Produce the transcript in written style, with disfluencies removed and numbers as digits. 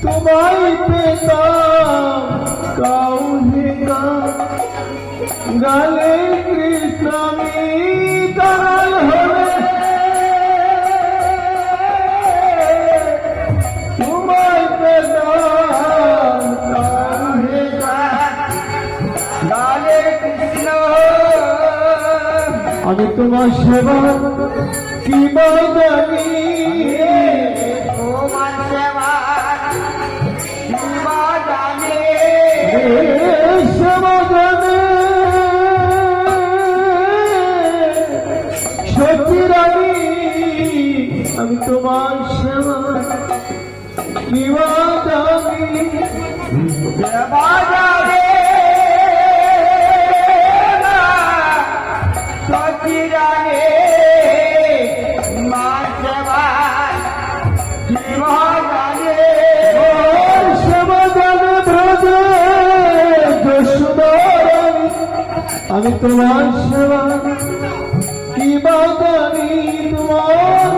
তোমায় পেতাম কাউহে গালে কৃষ্ণ আমি কাল হলে তোমায় পেতাম কাউহে গালে কৃষ্ণ আমি তোমার সেবা কি জানি তোমার সেবা সেবা জানে সেবা জানে সত্যি রানী আমি তোমার সেবা কি জানি সেবা জানে সত্যি জানে মা সেবা সেবা জানে সেবা জানে ব্রজে যশোদারানী আমি তোমার সেবা কি জানি তোমার